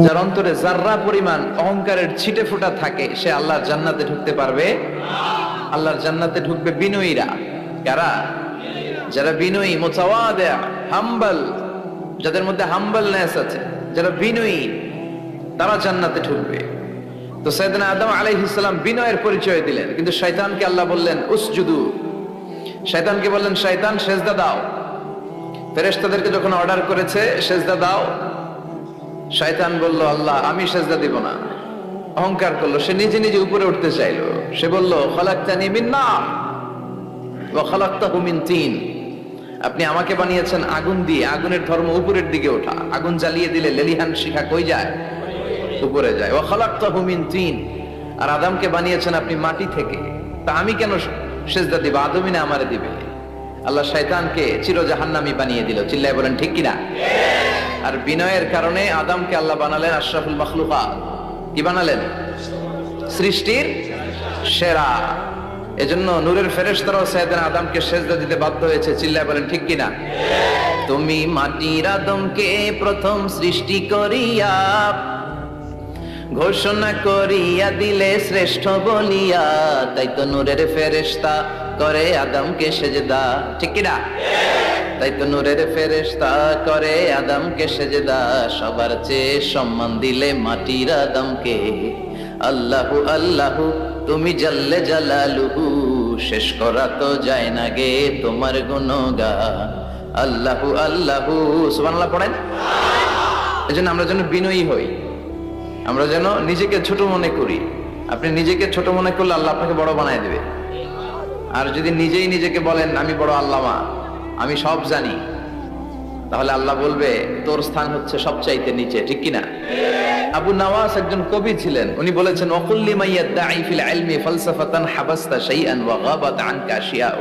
যার অন্তরে জাররা পরিমাণ অহংকারের ছিটে ফোঁটা থাকে সে আল্লাহর জান্নাতে ঢুকতে পারবে। আল্লাহর জান্নাতে ঢুকবে বিনয়ীরা। কারা? যারা বিনয়ী, মুতাওয়াদি, হাম্বল, যাদের মধ্যে হাম্বলনেস আছে, যারা বিনয়ী, তারা জান্নাতে ঢুকবে। তো সাইয়েদনা আদম আলাইহিস সালাম বিনয়ের পরিচয় দিলেন, কিন্তু শয়তানকে আল্লাহ বললেন উসজুদু। শয়তানকে বললেন শয়তান সেজদা দাও। ফেরেশতাদেরকে যখন অর্ডার করেছে সেজদা দাও, শয়তান বলল আল্লাহ আমি সেজদা দিব না। অহংকার করলো, সে নিজে নিজে উপরে উঠতে চাইলো। সে বলল খালাকতানি মিন নার ওয়া খালাকতাহু মিন তিন। আপনি আমাকে বানিয়েছেন আগুন দিয়ে, আগুনের ধর্ম উপরের দিকে ওঠা। আগুন জ্বালিয়ে দিলে লেলিহান শিখা কই যায়? উপরে যায়। ওয়া খালাকতাহু মিন তিন। আর আদমকে বানিয়েছেন আপনি মাটি থেকে, তা আমি কেন সেজদা দিব? আদমই না আমারে দিবে। আল্লাহ শয়তানকে চির জাহান্নামী বানিয়ে দিল। চিল্লায় বলেন ঠিক কিনা? আর বিনয়ের কারণে আদমকে আল্লাহ বানালেন আশরাফুল মাখলুকাত। কি বানালেন? সৃষ্টির সেরা। এজন্য নূরের ফেরেশতারাও সাইয়েদনা আদমকে সেজদা দিতে বাধ্য হয়েছে। চিল্লায় বলেন ঠিক কিনা? তুমি মাটির আদমকে প্রথম সৃষ্টি করিয়া ঘোষণা করিয়া দিলে শ্রেষ্ঠ বলিয়া, তাই তো নূরের ফেরেশতা করে আদমকে সেজদা। ঠিক কিনা? তাই তো নূরের ফেরেশতা করে আদমকে সেজদা। সবার চেয়ে সম্মান দিলে মাটির আদমকে। আল্লাহু আল্লাহু তুমি জাল্লে জালালুহু, শেষ করা তো যায় না গে তোমার গুণগান। আল্লাহু আল্লাহু সুবহানাল্লাহ পড়েন। এজন্য আমরা যেন বিনয়ী হই, আমরা যেন নিজেকে ছোট মনে করি। আপনি নিজেকে ছোট মনে করলে আল্লাহ আপনাকে বড় বানায় দেবে। আর যদি নিজেই নিজেকে বলেন আমি বড় আল্লামা, আমি সব জানি, তাহলে আল্লাহ বলবে তোর স্থান হচ্ছে সবচাইতে নিচে। ঠিক কিনা? আবু নওয়াস একজন কবি ছিলেন, উনি বলেছেন ওয়াকুল্লি মাইয়াদাঈ ফিল ইলমি ফালসাফাতান হাবাসতা শাইআন ওয়া গাবাত আনকা আশিয়াউ।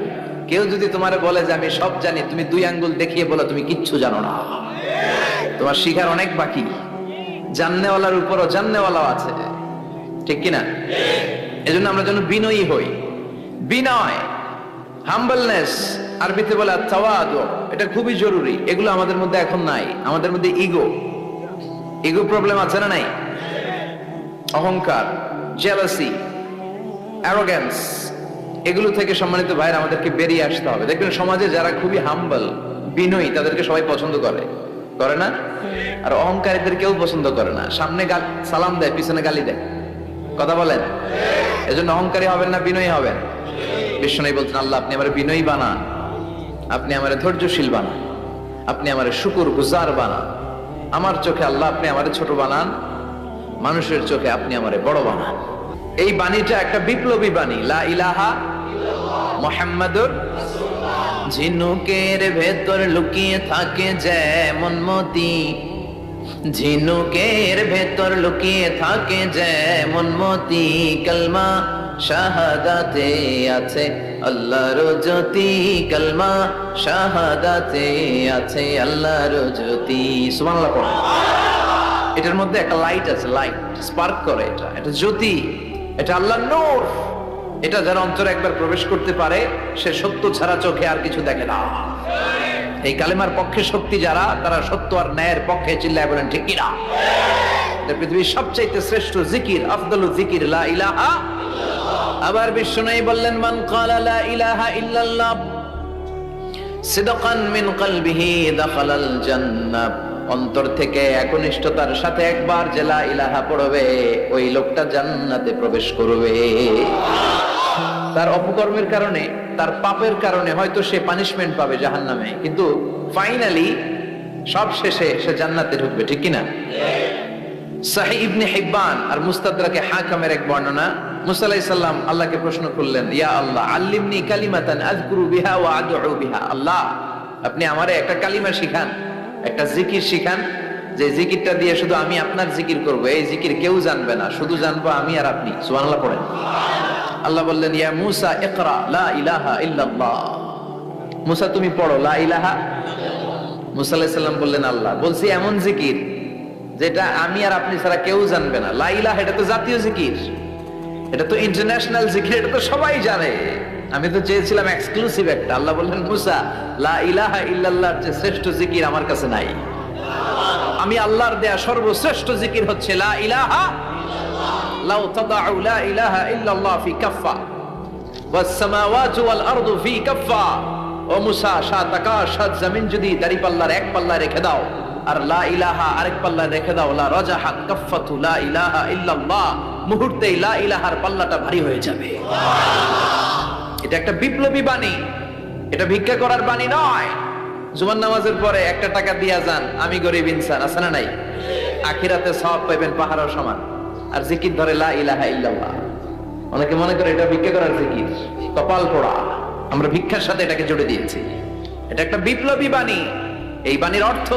কেউ যদি তোমারে বলে যে আমি সব জানি, তুমি দুই আঙ্গুল দেখিয়ে বলো তুমি কিচ্ছু জানো না, তোমার শিখার অনেক বাকি। জাননেওয়ালার উপরও জাননেওয়ালাও আছে। ঠিক কিনা? এজন্য আমরা যেন বিনয়ী হই। বিনয়, হাম্বলনেস, আরবিতে বলে তাওয়াদু, এটা খুবই জরুরি। এগুলো আমাদের মধ্যে এখন নাই। আমাদের মধ্যে ইগো প্রবলেম আছে না নাই? অহংকার, জেলাসি, অ্যারোগ্যান্স, এগুলো থেকে সম্মানিত ভাইরা আমাদেরকে বেরিয়ে আসতে হবে। দেখবেন সমাজে যারা খুবই হাম্বল, বিনয়ী, তাদেরকে সবাই পছন্দ করে না? আর অহংকারীদের কেউ পছন্দ করে না। সামনে সালাম দেয়, পিছনে গালি দেয়। কথা বলেন? এজন্য অহংকারী হবেন না, বিনয়ী হবেন। বিশ্বনবী বলছেন আল্লাহ আপনি আমারে বিনয়ী বানান, আপনি আমারে ধৈর্যশীল বানান, আপনি আমারে শুকর গুজার বানান। আমার চোখে আল্লাহ আপনি আমারে ছোট বানান, মানুষের চোখে আপনি আমারে বড় বানান। এই বাণীটা একটা বিপ্লবী বাণী, লা ইলাহা মুহাম্মাদুর রাসূলুল্লাহ। ঝিনুকের ভেতর লুকিয়ে থাকে যেমন মতি, ঝিনুকের ভেতর লুকিয়ে থাকে যেমন মতি, কালমা শাহাদাতে আছে আল্লাহর জ্যোতি, কালমা শাহাদাতে আছে আল্লাহর জ্যোতি। সুবহানাল্লাহ পড়েন। এটার মধ্যে একটা লাইট আছে, লাইট স্পার্ক করে, এটা জ্যোতি, এটা আল্লাহর নূর। এটা যারা অন্তরে একবার প্রবেশ করতে পারে সে সত্য ছাড়া চোখে আর কিছু দেখে না। এই কালেমার পক্ষে শক্তি যারা, তারা সত্য আর ন্যায়ের পক্ষে। চিল্লায় বলেন ঠিক কিনা? পৃথিবীর সবচাইতে শ্রেষ্ঠ জিকির, আফদালু জিকির লা ইলাহা ইল্লাল্লাহ। আবার বিশ্বনবী বললেন মান ক্বালা লা ইলাহা ইল্লাল্লাহ সিদকান মিন কলবিহি দাখালাল জান্নাহ। অন্তর থেকে একনিষ্ঠতার সাথে একবার যে লা ইলাহা পড়বে, ওই লোকটা জান্নাতে প্রবেশ করবে। তার অপকর্মের কারণে, তার পাপের কারণে হয়তো সে পানিশমেন্ট পাবে জাহান্নামে, কিন্তু ফাইনালি সব শেষে সে জান্নাতে ঢুকবে। ঠিক কিনা? সাহিহ ইবনে হিব্বান আর মুস্তাদরাকে হাকিমের এক বর্ণনা, মুসা আলাইহিস সালাম আল্লাহকে প্রশ্ন করলেন ইয়া আল্লাহ আল্লিমনি কালিমাতান আযকুরু বিহা ওয়া আদউ বিহা। আল্লাহ আপনি আমারে একটা কালিমা শিখান, একটা জিকির শিখান, যে জিকিরটা দিয়ে শুধু আমি আপনার জিকির করব। এই জিকির কেউ জানবে না, শুধু জানবো আমি আর আপনি। সুবহানাল্লাহ পড়েন। আল্লাহ বললেন ইয়া মুসা ইকরা লা ইলাহা ইল্লাল্লাহ। মুসা তুমি পড়ো লা ইলাহা। মুসা আলাইহিস সালাম বললেন আল্লাহ বলছি এমন জিকির যেটা আমি আর আপনি ছাড়া কেউ জানবে না। লা ইলাহা এটা তো জাতীয় জিকির, এটা তো ইন্টারন্যাশনাল জিকির, এটা তো সবাই জানে। আমি তো চেয়েছিলাম এক্সক্লুসিভ একটা। আল্লাহ বললেন মুসা লা ইলাহা ইল্লাল্লাহর যে শ্রেষ্ঠ জিকির আমার কাছে নাই। আমি আল্লাহর দেয়া সর্বশ্রেষ্ঠ জিকির হচ্ছে লা ইলাহা লাউ তাদাউ লা ইলাহা ইল্লাল্লাহ ফি কাফফা ওয়াস সামাওয়াতু ওয়াল আরদু ফি কাফফা। ও মুসা, সাত আকাশ সাত জমিন যদি দাঁড়িপাল্লার এক পাল্লা রেখে দাও আর লা ইলাহা আরেক পাল্লা রেখে দাও, লা রাজাহাত কাফফাতু লা ইলাহা ইল্লাল্লাহ, মুহূর্তেই লা ইলাহার পাল্লাটা ভারী হয়ে যাবে। এটা একটা বিপ্লবী বাণী, এটা ভিক্ষা করার বাণী নয়। জুমার নামাজের পরে একটা টাকা দিয়া যান, আমি গরিব ইনসান, আছে না নাই? আখিরাতে সওয়াব পাইবেন পাহাড়ের সমান। আর জিকির ধরে লা ইলাহা ইল্লাল্লাহ। অনেকে মনে করে এটা ভিক্ষা করার জিকির, কপাল পোড়া। আমরা ভিক্ষার সাথে এটাকে জুড়ে দিয়েছি। এটা একটা বিপ্লবী বাণী। এই বাণীর অর্থ,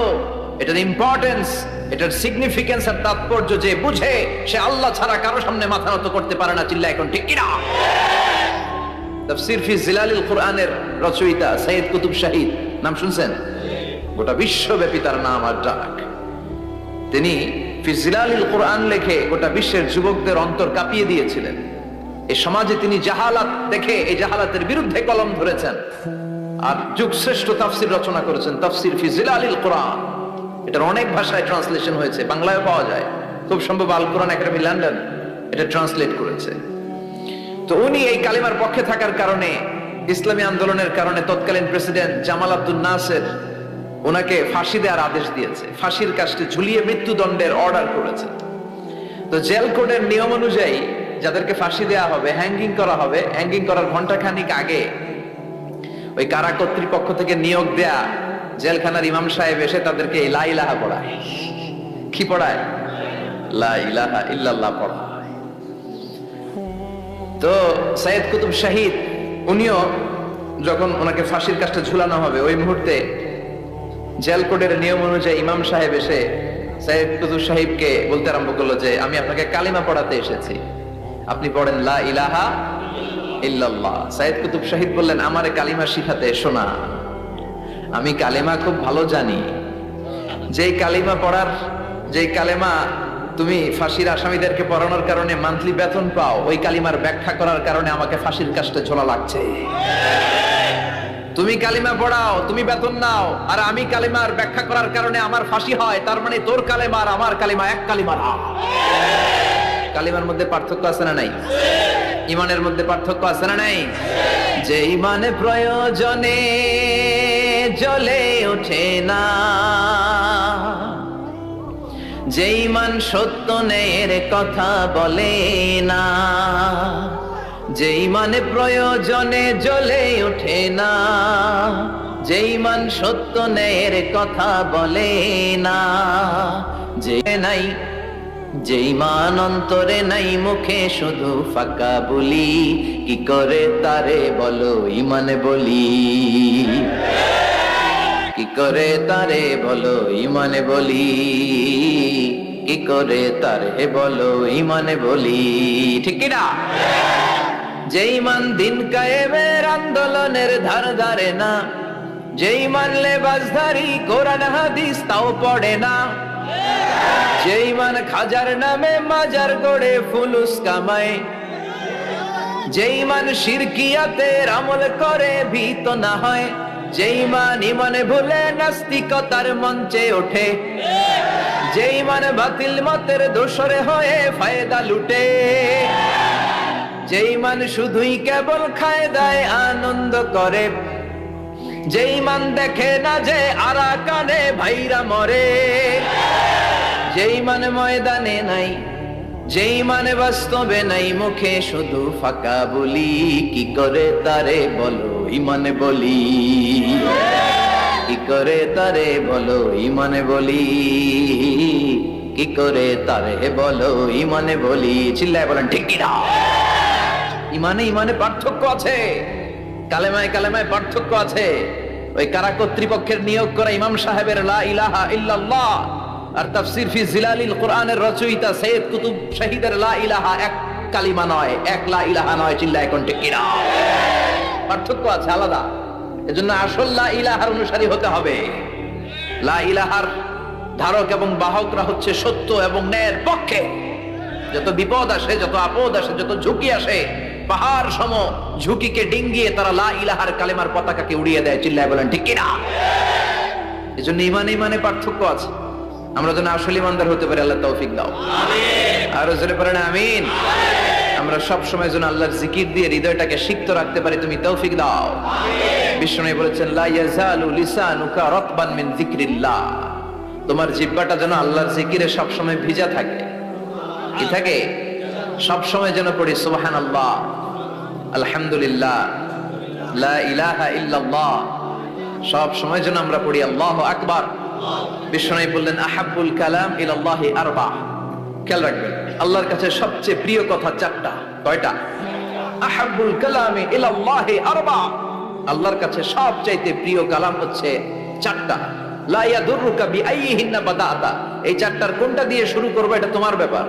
এটার ইম্পর্টেন্স, এটার সিগনিফিকেন্স আর তাৎপর্য যে বুঝে, সে আল্লাহ ছাড়া কারো সামনে মাথা নত করতে পারে না। চিল্লা এখন ঠিক কিনা? তাফসীর ফি জিলালিল কুরআনের রচয়িতা সৈয়দ কুতুব শাহিদ, নাম শুনছেন? গোটা বিশ্বব্যাপী তার নাম আর ডাক। তিনি ফি জিলালিল কুরআন লিখে গোটা বিশ্বের যুবকদের অন্তর কাঁপিয়ে দিয়েছিলেন। এই সমাজে তিনি জাহালাত দেখে এই জাহালাতের বিরুদ্ধে কলম ধরেছেন আর যুগশ্রেষ্ঠ তাফসীর রচনা করেছেন, তাফসীর ফি জিলালিল কুরআন। এটার অনেক ভাষায় ট্রান্সলেশন হয়েছে, বাংলায় পাওয়া যায়। খুব সম্ভব আল কোরআন একাডেমি লন্ডন এটা ট্রান্সলেট করেছে। তো উনি এই কালিমার পক্ষে থাকার কারণে, ইসলামী আন্দোলনের কারণে তৎকালীন প্রেসিডেন্ট জামাল আব্দুল নাসের ওনাকে ফাঁসি দেওয়ার আদেশ দিয়েছে, ফাঁসির কাস্টে ঝুলিয়ে মৃত্যুদণ্ডের অর্ডার করেছে। তো জেল কোডের নিয়ম অনুযায়ী যাদেরকে ফাঁসি দেওয়া হবে, হ্যাঙ্গিং করা হবে, হ্যাঙ্গিং করার ঘন্টাখানিক আগে ওই কারা কর্তৃপক্ষ থেকে নিয়োগ দেয়া জেলখানার ইমাম সাহেব এসে তাদেরকে লা ইলাহা পড়ায়। কি পড়ায়? লা ইলাহা ইল্লাল্লাহ পড়ায়। তো সৈয়দ কুতুব শাহিদ উনিও যখন ওনাকে ফাঁসির কাজটা ঝুলানো হবে, ওই মুহূর্তে জেল কোডের নিয়ম অনুযায়ী ইমাম সাহেব এসে সৈয়দ কুতুব সাহিবকে বলতে আরম্ভ করলো যে আমি আপনাকে কালিমা পড়াতে এসেছি, আপনি পড়েন লা ইলাহা ইল্লাল্লাহ। সৈয়দ কুতুব শাহিদ বললেন, আমারে কালিমা শিখাতে এসো না, আমি কালিমা খুব ভালো জানি। যেই কালিমা পড়ার, যেই কালিমা তুমি ফাঁসির আসামিদেরকে পড়ানোর কারণে মান্থলি বেতন পাও, ওই কালিমার ব্যাখ্যা করার কারণে আমাকে ফাঁসির কাস্টে ঝোলা লাগছে। তুমি কালিমা পড়াও, তুমি বেতন নাও, আর আমি কালিমার ব্যাখ্যা করার কারণে আমার ফাঁসি হয়। তার মানে তোর কালিমা আর আমার কালিমা এক কালিমা না। কালিমার মধ্যে পার্থক্য আছে না নাই? ইমানের মধ্যে পার্থক্য আছে না নাই? যে ইমানে প্রয়োজনে জ্বলে ওঠে না, যে ইমান সত্য ন্যায়ের কথা বলে না, যে ইমানে প্রয়োজনে জ্বলে ওঠে না, যে ইমান সত্য ন্যায়ের কথা বলে না, যে নাই, যে ইমান অন্তরে নাই, মুখে শুধু ফাঁকা বলি, কি করে তারে বলো ইমানে বলি, কি করে তারে বলো ইমানে বলি, কি করে তারে বলো ইমানে বলি। ঠিক কিনা? যে ইমান দিন কায়েমের আন্দোলনের ধার ধারে না, যে ইমান লেবাসধারী কোরআন হাদিস তাও পড়ে না, যে ইমান খাজার নামে মাজার গড়ে ফুলুস কামায়, যে ইমান শিরকিয়াতের আমল করে ভীত না হয়, যে ইমান ইমানে ভুলে নাস্তিকতার মঞ্চে ওঠে, যে ইমান বাতিল মতের দোসরে হয়ে ফায়দা লুটে, যে ইমান শুধুই কেবল খায় দায় আনন্দ করে, যে ইমান দেখে না যে আরাকানে ভাইরা মরে, যে ইমান ময়দানে নাই, যে ইমান বাস্তবে নাই, মুখে শুধু ফাঁকা বলি, কি করে তারে বলো ইমানে বলি, কি করে তারে বলো ইমানে বলি, কি করে তারে বলো ইমানে বলি। চিল্লায় বলেন ঠিক কিনা? ইমানে ইমানে পার্থক্য আছে, কালেমায় কালেমায় পার্থক্য আছে। ওই কারা কর্তৃপক্ষের নিয়োগ করা ইমাম সাহেবের লা ইলাহা ইল্লাল্লাহ আর তাফসীর ফি জিলালিল কুরআনের রচয়িতা সৈয়দ কুতুব শাহিদের লা ইলাহা এক কালিমা নয়, এক লা ইলাহা নয়। চিল্লায় এখন ঠিক কিনা? পার্থক্য আছে, আলাদা। এজন্য আসল লা ইলাহার অনুসারী হতে হবে। লা ইলাহার ধারক এবং বাহকরা হচ্ছে সত্য এবং ন্যায়ের পক্ষে। যত বিপদ আসে, যত আপদ আসে, যত ঝুঁকি আসে, পাহাড় সম ঝুঁকিকে ডিঙ্গিয়ে তারা লা ইলাহার কালেমার পতাকাকে উড়িয়ে দেয়। চিল্লায় বলেন ঠিক কিনা? এজন্য ইমানে ইমানে পার্থক্য আছে। আমরা যেন আসলে ইমানদার হতে পারি, আল্লাহ তৌফিক দাও। আরো জোরে পড়েন আমিন। আমরা সব সময় যেন আল্লাহর জিকির দিয়ে হৃদয়টাকে সিক্ত রাখতে পারি, তুমি তৌফিক দাও। বিষ্ণু বলেছেন লা ইয়াজালু লিসানুকা রাতবান মিন যিকরিল্লাহ, তোমার জিহ্বাটা যেন আল্লাহর জিকিরে সব সময় ভিজা থাকে। কি থাকে? সব সময় যেন পড়ি সুবহানাল্লাহ, আলহামদুলিল্লাহ, লা ইলাহা ইল্লাল্লাহ, সব সময় যেন আমরা পড়ি আল্লাহু আকবার। বিষ্ণু বললেন আহাব্বুল কালাম ইলাল্লাহি আরবা, খেয়াল রাখবেন আল্লাহর কাছে সবচেয়ে প্রিয় কথা চারটা। কয়টা? আহাব্বুল কালামি ইলাল্লাহি আরবা, আল্লাহর কাছে সবচাইতে প্রিয় কালাম হচ্ছে চারটা। লা ইয়াদুররুকা বিআইয়িহিন্না বাদাতা, এই চারটার কোনটা দিয়ে শুরু করবে এটা তোমার ব্যাপার,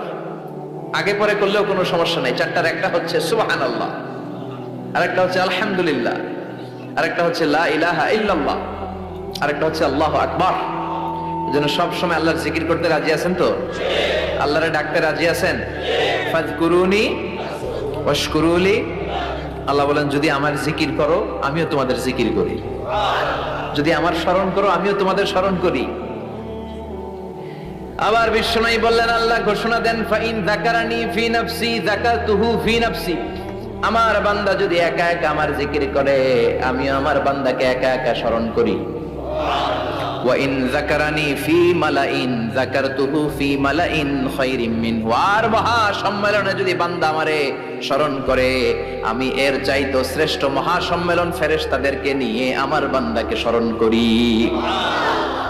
আগে পরে করলেও কোনো সমস্যা নাই। চারটার একটা হচ্ছে সুবহানাল্লাহ, আরেকটা হচ্ছে আলহামদুলিল্লাহ, আরেকটা হচ্ছে লা ইলাহা ইল্লাল্লাহ, আরেকটা হচ্ছে আল্লাহু আকবার। এজন্য সব সময় আল্লাহর জিকির করতে রাজি আছেন তো? আল্লাহরে ডাকতে রাজি আছেন? ফাযকুরুনি ওয়াশকুরুলি, আল্লাহ বলেন যদি আমার জিকির করো আমিও তোমাদের জিকির করি, যদি আমার স্মরণ করো আমিও তোমাদের স্মরণ করি। আবার বিষ্ণু বললেন, আল্লাহ ঘোষণা দেন ফাইন যাকারানি ফি নাফসি যাকারতুহু ফি নাফসি, আমার বান্দা যদি একা একা আমার জিকির করে আমিও আমার বান্দাকে একা একা স্মরণ করি। ওয়া ইন যাকারানি ফি মালাইন যাকারতুহু ফি মালাইন খায়রিম মিনহু, আর মহা সম্মেলনে যদি বান্দা আমারে স্মরণ করে আমি এর চাইতে শ্রেষ্ঠ মহা সম্মেলন ফেরেশতাদেরকে নিয়ে আমার বান্দাকে স্মরণ করি।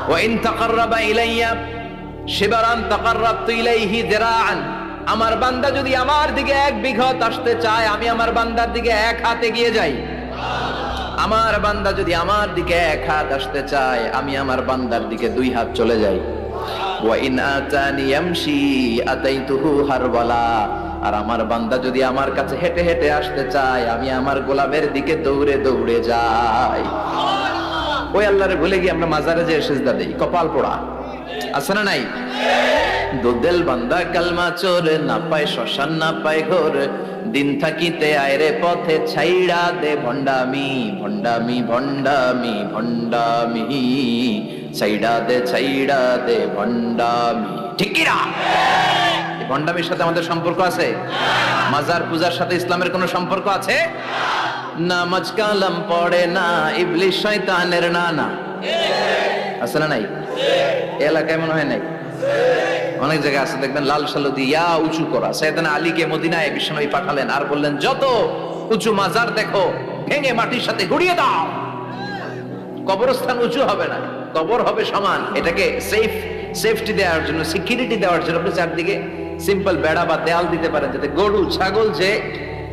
ওয়া ইন তাকাররাবা ইলাইয়া শিবরান তাকাররাবতু ইলাইহি যিরাআন, আমার বান্দা যদি আমার দিকে এক বিঘত আসতে চায় আমি আমার বান্দার দিকে এক হাত এগিয়ে যাই। আমার বান্দা যদি আমার দিকে এক হাত আসতে চায় আমি আমার বান্দার দিকে দুই হাত চলে যাই। ওয়া ইন আতানি ইয়ামশি আতাইতুহু হারওয়ালা, আর আমার বান্দা যদি আমার কাছে হেঁটে হেঁটে আসতে চায় আমি আমার গোলামের দিকে দৌড়ে দৌড়ে যাই। ওই আল্লাহরে ভুলে গিয়ে আমরা মাজারে যে সিজদা দেই, কপাল পোড়া আছে না নাই? দুদেল বান্দা কালমা চোর, না পায় শ্মশান না পায় ঘোর, দিন থাকিতে আয়রে পথে ছাইড়া দে ভণ্ডামি ভণ্ডামি ভণ্ডামি ভণ্ডামি, ছাইড়া দে ভণ্ডামি। ঠিক কি না? ভণ্ডামির সাথে আমাদের সম্পর্ক আছে? মাজার পূজার সাথে ইসলামের কোনো সম্পর্ক আছে? নামাজ কালাম পড়ে না ইবলিশ শয়তানের নানা, আছে না নাই? এলাকায় মনে হয় নাই, অনেক জায়গায় আছে দেখবেন লাল সালু দিয়া উঁচু করা। সাইয়েদনা আলীকে মদিনায় বিশ্বনবী পাঠালেন আর বললেন যত উঁচু মাজার দেখো ভেঙে মাটির সাথে গুড়িয়ে দাও। কবরস্থান উঁচু হবে না, কবর হবে সমান। এটাকে সেফটি দেওয়ার জন্য, সিকিউরিটি দেওয়ার জন্য আপনি চারদিকে সিম্পল বেড়া বা দেয়াল দিতে পারেন যাতে গরু ছাগল যে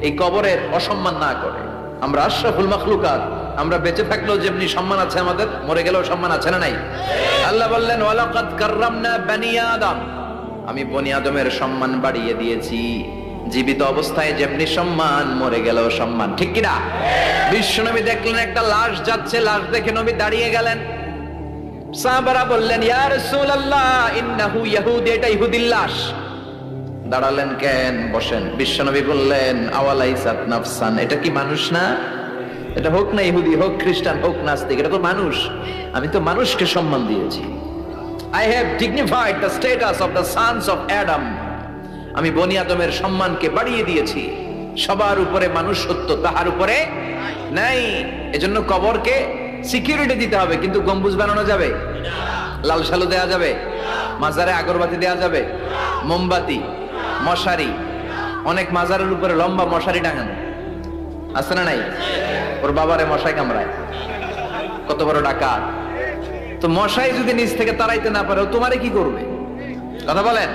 এই কবরের অসম্মান না করে। আমরা আশরাফুল মাখলুকাত, আমরা বেঁচে থাকলেও যেমনি সম্মান আছে আমাদের, মরে গেলেও সম্মান আছে না নাই? আল্লাহ বললেন ওয়ালাকাদ কাররামনা বানি আদম, আমি বনি আদমের সম্মান বাড়িয়ে দিয়েছি। জীবিত অবস্থায় যেমনি সম্মান, মরে গেলেও সম্মান। ঠিক কি না? বিশ্বনবী দেখলেন একটা লাশ যাচ্ছে, লাশ দেখে নবী দাঁড়িয়ে গেলেন। সাহাবারা বললেন ইয়া রাসূলুল্লাহ ইন্নাহু ইয়াহুদি, এটা ইহুদির লাশ। দাঁড়ালেন কেন? বসেন। বিশ্বনবী বললেন আওয়ালাইসাত নাফসান, এটা কি মানুষ না? এটা হোক না ইহুদি, হোক খ্রিস্টান, হোক নাস্তিক, এটা তো মানুষ। আমি তো মানুষকে সম্মান দিয়েছি। I have dignified the status of the sons of Adam, আমি বনি আদমের সম্মানকে বাড়িয়ে দিয়েছি। সবার উপরে মানুষ সত্য, তাহার উপরে নাই। এজন্য কবরকে সিকিউরিটি দিতে হবে, কিন্তু গম্বুজ বানানো যাবে? লাল সালু দেয়া যাবে? মাজারে আগরবাতি দেয়া যাবে? মোমবাতি, মশারি, অনেক মাজারের উপরে লম্বা মশারি টাঙানো আছে না নাই? ওর বাবারে মশাই কামড়ায়, কত বড় ডাকাত। তো মশাই যদি নিচ থেকে তাড়াইতে না পারে তোমারে কি করবে? কথা বলেন।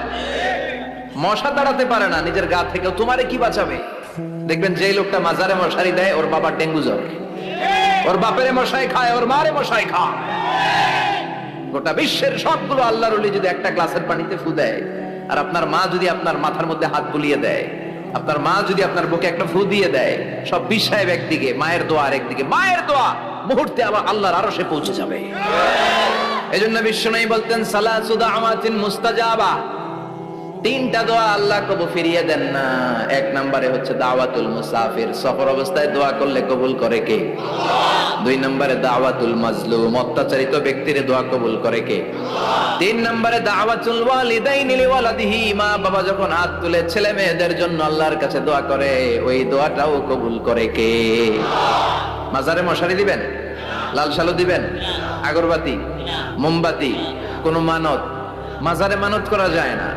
মশা তাড়াতে পারে না নিজের গা থেকে, তোমারে কি বাঁচাবে? দেখবেন যে লোকটা মাজারে মশারি দেয় ওর বাবার ডেঙ্গু জ্বর, ওর বাপেরে মশাই খায়, ওর মারে মশাই খায়। গোটা বিশ্বের সবগুলো আল্লাহর ওলি যদি একটা গ্লাসের পানিতে ফু দেয়, আর আপনার মা যদি আপনার মাথার মধ্যে হাত বুলিয়ে দেয়, আপনার মা যদি আপনার বুকে একটা ফু দিয়ে দেয়, সব বিষ সাহেব একদিকে, মায়ের দোয়া আরেকদিকে। মায়ের দোয়া মুহূর্তে আবার আল্লাহর আরশে পৌঁছে যাবে। এজন্য বিশ্বনবী বলতেন সালাসু দাওয়াতিন মুস্তাজাবা, তিনটা দোয়া আল্লাহ কবুল ফিরিয়ে দেন না। এক নম্বরে হচ্ছে দাওয়াতুল মুসাফির, সফর অবস্থায় দোয়া করলে কবুল করে কে? দুই নম্বরে দাওয়াতুল মাজলুম, অত্যাচারিত ব্যক্তির দোয়া কবুল করে কে? তিন নম্বরে দাওয়াতুল ওয়ালিদাইনি লিওয়ালাদিহি, মা বাবা যখন হাত তুলে ছেলে মেয়েদের জন্য আল্লাহর কাছে দোয়া করে, ওই দোয়াটাও কবুল করে কে? মাজারে মশারি দিবেন, লাল শালু দিবেন, আগরবাতি, মোমবাতি, কোন মানত? মাজারে মানত করা যায় না।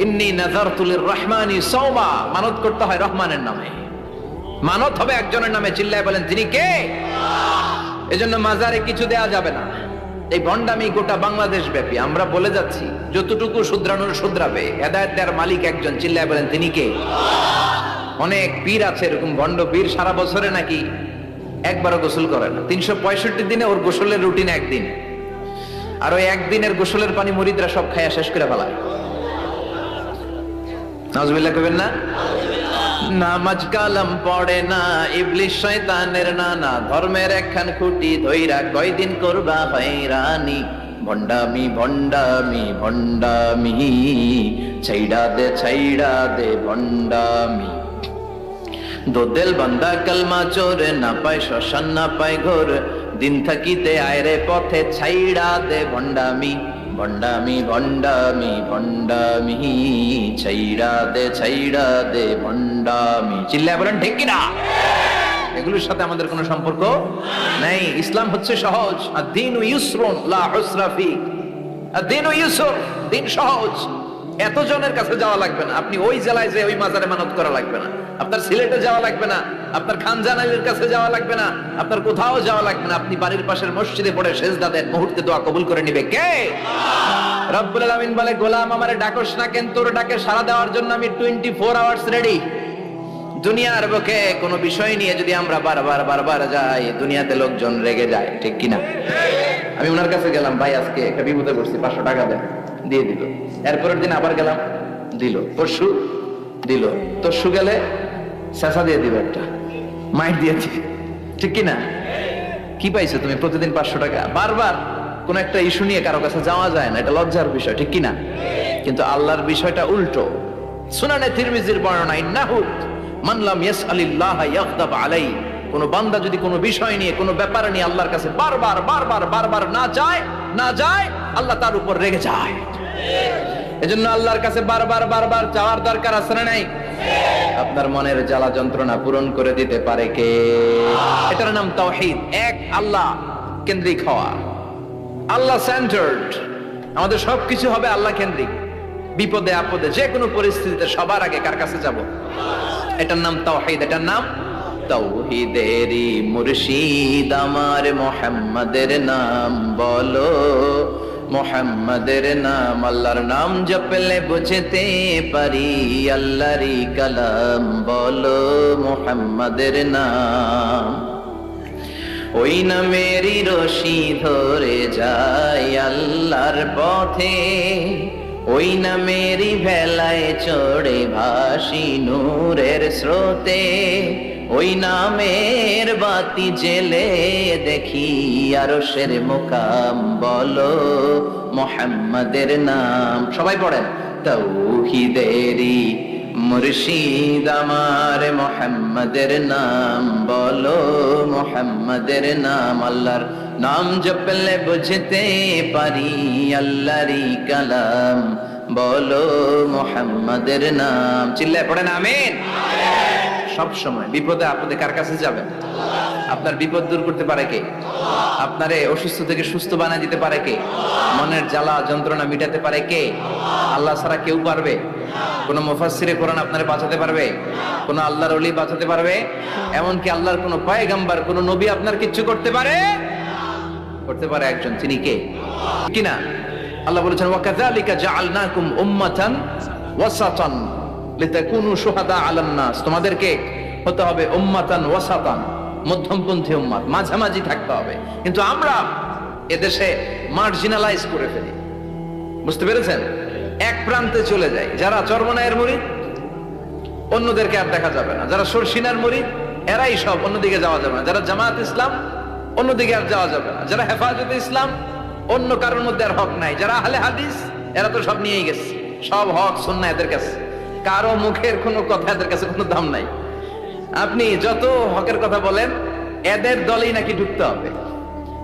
ইন্নী নাযারতু লিররহমানি সাওমা, মানত করতে হয় রহমানের নামে, মানত হবে একজনের নামে। চিল্লায় বলেন তিনি কে? এজন্য মাজারে কিছু দেয়া যাবে না। এই ভণ্ডামি গোটা বাংলাদেশ ব্যাপী, আমরা বলে যাচ্ছি যতটুকু শুধরানোর শুধরাবে। হেদায়েত দেওয়ার মালিক একজন, চিল্লায় বলেন তিনি কে? অনেক পীর আছে এরকম ভণ্ড পীর, সারা বছরে নাকি একবারও গোসল করে না, 365 দিনে ওর গোসলের রুটিন একদিন, আর ওই একদিনের গোসলের পানি মুরিদরা সব খায়া শেষ করে ফেলায়। নাউজুবিল্লাহ কইবেন না? নামাজ কালাম পড়ে না, ইবলিশ শয়তানের নানা, ধর্মের একখান খুঁটি ধইরা কয়দিন করবা হয়রানি। ভণ্ডামি ভণ্ডামি ভণ্ডামি, ছাইড়া দে ভণ্ডামি। দোদেল বান্দা কালমা চোর, না পায় শ্মশান না পায় ঘোর, দিন থাকিতে আয়রে পথে ছাইড়া দে ভণ্ডামি। ভণ্ডামি ভণ্ডামি ভণ্ডামি, ছাইড়া দে ভণ্ডামি। চিল্লায় বলেন ঠিক কিনা? এগুলোর সাথে আমাদের কোনো সম্পর্ক নাই। ইসলাম হচ্ছে সহজ। আদ-দীনু ইউসরুন লা উসরা ফি, আদ-দীনু ইউসর, দিন সহজ। এত জনের কাছে যাওয়া লাগবে না, আপনি ওই জেলায় যে ওই মাজারে মানত করা লাগবে না, আপনার সিলেটে যাওয়া লাগবে না, আপনার খানজান আলীর কাছে যাওয়া লাগবে না, আপনার কোথাও যাওয়া লাগবে না। আপনি বাড়ির পাশের মসজিদে পড়ে সেজদা দেন, মুহূর্তে দোয়া কবুল করে নিবে কে? রব্বুল আলামিন বলে, গোলাম আমারে ডাকস না কেন? তোর ডাকে সাড়া দেওয়ার জন্য আমি 24 আওয়ার্স রেডি। দুনিয়ার বুকে কোন বিষয় নিয়ে যদি আমরা বারবার যাই, দুনিয়াতে লোকজন রেগে যায়, ঠিক কিনা? আমি ওনার কাছে গেলাম, ভাই আজকে একটা বিপদে পড়ছি, 500 টাকা দেন, দিয়ে দিল। এরপরের দিন আবার গেলাম, দিল। পরশু গেলে চেঁচা দিয়ে দিবে, একটা মাইট দিয়ে দিবে, ঠিক কিনা? কি পাইছো তুমি? প্রতিদিন 500 টাকা। বারবার কোন একটা ইস্যু নিয়ে কারো কাছে যাওয়া যায় না, এটা লজ্জার বিষয়, ঠিক কিনা? কিন্তু আল্লাহর বিষয়টা উল্টো। সুনানে তিরমিজির বর্ণনা, ইন্নাহু মান লাম ইয়াসআলিল্লাহ ইয়াগদাব আলাইহি, কোন বান্দা যদি কোনো বিষয় নিয়ে, কোনো ব্যাপার নিয়ে আল্লাহর কাছে বারবার না যায়, আল্লাহ তার উপর রেগে যায়। এজন্য আল্লাহর কাছে বারবার চাওয়ার দরকার আছে না নাই? আপনার মনের জ্বালা যন্ত্রণা পূরণ করে দিতে পারে কে? এটার নাম তাওহীদ। এক আল্লাহ কেন্দ্রিক হওয়া, আল্লাহ সেন্টার্ড। আমাদের সবকিছু হবে আল্লাহ কেন্দ্রিক। বিপদে আপদে যে কোনো পরিস্থিতিতে সবার আগে কার কাছে যাব? এটার নাম তাওহীদ, এটার নাম তাওহীদেরই মুর্শিদ আমার মুহাম্মাদের নাম বলো, মুহাম্মাদের নাম। আল্লাহর নাম জপলে বুঝতে পারি আল্লাহরই কালাম, বলো মুহাম্মাদের নাম। ওই নামেরই রশি ধরে যায় আল্লাহর পথে, ওই নামেরই ভেলায় চড়ে ভাসি নূরের স্রোতে, ওই নামের বাতি জেলে দেখি আরশের মুকাম, বলো মুহাম্মাদের নাম। সবাই পড়েন, তাওহীদেরই মুর্শিদ আমার মুহাম্মাদের নাম বলো, মুহাম্মাদের নাম। আল্লাহর নাম জপলে বুঝতে পারি আল্লাহরই কালাম, বলো মুহাম্মাদের নাম। চিল্লায় পড়েন আমিন। সব সময় বিপদে আপদে কার কাছে যাবেন? আপনার বিপদ দূর করতে পারে কে? আপনারে অসুস্থ থেকে সুস্থ বানিয়ে দিতে পারে কে? মনের জ্বালা যন্ত্রণা মিটাতে পারে কে? আল্লাহ ছাড়া কেউ পারবে? কোন মুফাসসিরে কোরআন আপনারে বাঁচাতে পারবে? কোন আল্লাহর ওলি বাঁচাতে পারবে? এমনকি আল্লাহর কোন পয়গম্বর, কোন নবী আপনার কিচ্ছু করতে পারে? করতে পারে একজন, তিনি কে? কিনা আল্লাহ বলেছেন, ওয়াকাযালিকা জাআলনাকুম উম্মাতান ওয়াসাতান লিতাকুনু শুহাদা আলান নাস। তোমাদেরকে হতে হবে উম্মাতান ওয়াসাতান, মধ্যমপন্থী উম্মাত, মাঝামাঝি থাকতে হবে। কিন্তু আমরা এদেশে মার্জিনালাইজ করে ফেলি, বুঝতে পেরেছেন? এক প্রান্তে চলে যায়। যারা চরমনায়ের মুরিদ, অন্যদেরকে আর দেখা যাবে না। যারা সরসিনার মুরিদ, এরাই সব, অন্যদিকে যাওয়া যাবে না। যারা জামায়াত ইসলাম, অন্যদিকে আর যাওয়া যাবে না। যারা হেফাজতে ইসলাম, অন্য কারোর মধ্যে আর হক নাই। যারা আহলে হাদিস, এরা তো সব নিয়েই গেছে। সব হক সুন্নাহ এদের কাছে, কারো মুখের কোনো কথা এদের কাছে কোনো দাম নাই। আপনি যত হকের কথা বলেন এদের দলেই নাকি ঢুকতে হবে।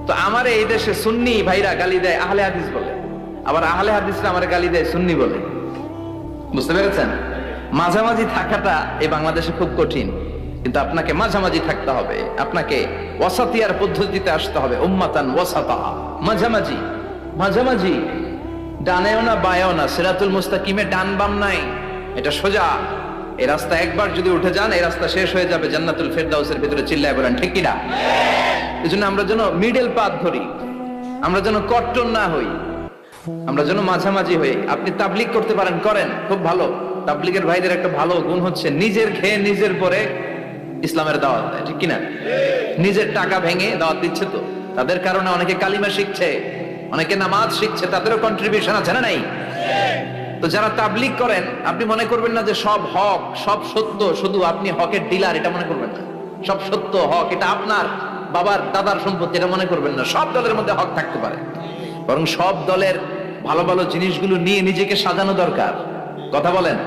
তো আমার এই দেশে সুন্নি ভাইরা গালি দেয় আহলে হাদিস বলে, আবার আহলে হাদিসরা আমার গালি দেয় সুন্নি বলে। বুঝতে পেরেছেন? মাঝামাঝি থাকাটা এই বাংলাদেশে খুব কঠিন, কিন্তু আপনাকে মাঝামাঝি থাকতে হবে, আপনাকে ওয়াসাতিয়ার পদ্ধতিতে আসতে হবে। উম্মাতান ওয়াসাতা, মাঝামাঝি। মাঝামাঝি, ডানেও না বায়েও না, সিরাতুল মুস্তাকিমে ডান বাম নাই, এটা সোজা। এই রাস্তা একবার যদি উঠে যান এই রাস্তা শেষ হয়ে যাবে জান্নাতুল ফেরদাউসের ভিতরে। চিল্লায় বলেন ঠিক কিনা? এই জন্য আমরা যেন মিডল পাথ ধরি, আমরা যেন কট্টর না হই, আমরা যেন মাঝামাঝি হই। আপনি তাবলিগ করতে পারেন, করেন, খুব ভালো। তাবলিগের ভাইদের একটা ভালো গুণ হচ্ছে নিজের খেয়ে নিজের পরে ইসলামের দাওয়াত দেয়, ঠিক কিনা? নিজের টাকা ভেঙে দাওয়াত দিচ্ছে, তো তাদের কারণে অনেকে কালিমা শিখছে, অনেকে নামাজ শিখছে, তাদেরও কন্ট্রিবিউশন আছে না নাই? তো যারা তাবলিগ করেন আপনি মনে করবেন না যে সব হক সব সত্য শুধু আপনি হকের ডিলার, এটা মনে করবেন না। সব সত্য হক এটা আপনার বাবার দাদার সম্পত্তি, এটা মনে করবেন না। সব দলের মধ্যে হক থাকতে পারে, বরং সব দলের ভালো ভালো জিনিসগুলো নিয়ে নিজেকে সাজানো দরকার। কথা বলেন?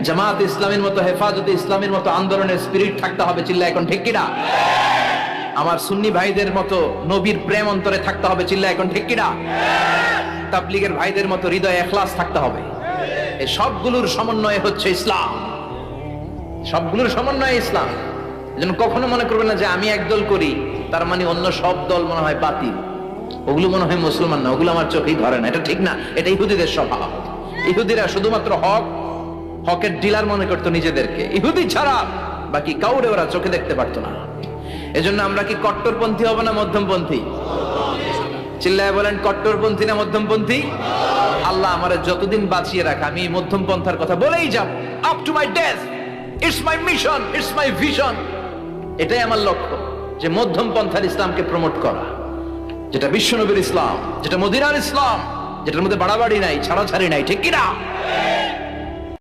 জামাত ইসলামের মতো, হেফাজতে ইসলামের মতো আন্দোলনের স্পিরিট থাকতে হবে। চিল্লা এখন ঠিক কিনা? আমার সুন্নি ভাইদের মতো নবীর প্রেম অন্তরে থাকতে হবে। চিল্লা এখন ঠিক কিনা? তাবলিগের ভাইদের মতো হৃদয়ে ইখলাস থাকতে হবে। এই সবগুলোর সমন্বয় হচ্ছে ইসলাম, সবগুলোর সমন্বয় ইসলাম। এজন্য কখনো মনে করবেন না যে আমি একদল করি তার মানে অন্য সব দল মনে হয় বাতিল, ওগুলো মনে হয় মুসলমান না, ওগুলো আমার চোখেই ধরে না। এটা ঠিক না, এটা ইহুদিদের স্বভাব। ইহুদিরা শুধুমাত্র হকের ডিলার মনে করতো নিজেদেরকে, ইহুদি ছাড়া বাকি কাউরে ওরা চোখে দেখতে পারতো না। এজন্য আমরা কি কট্টরপন্থী হব না মধ্যমপন্থী? চিল্লায় বলেন কট্টরপন্থী না মধ্যমপন্থী? আল্লাহ আমারে যতদিন বাঁচিয়ে রাখা আমি মধ্যম পন্থার কথা বলেই যাব, up to my death. It's my mission, it's my vision. এটাই আমার লক্ষ্য, যে মধ্যম পন্থার ইসলামকে প্রমোট করা, যেটা বিশ্বনবীর ইসলাম, যেটা মদিনার ইসলাম, যেটার মধ্যে বাড়াবাড়ি নাই, ছাড়াছাড়ি নাই, ঠিক কিনা?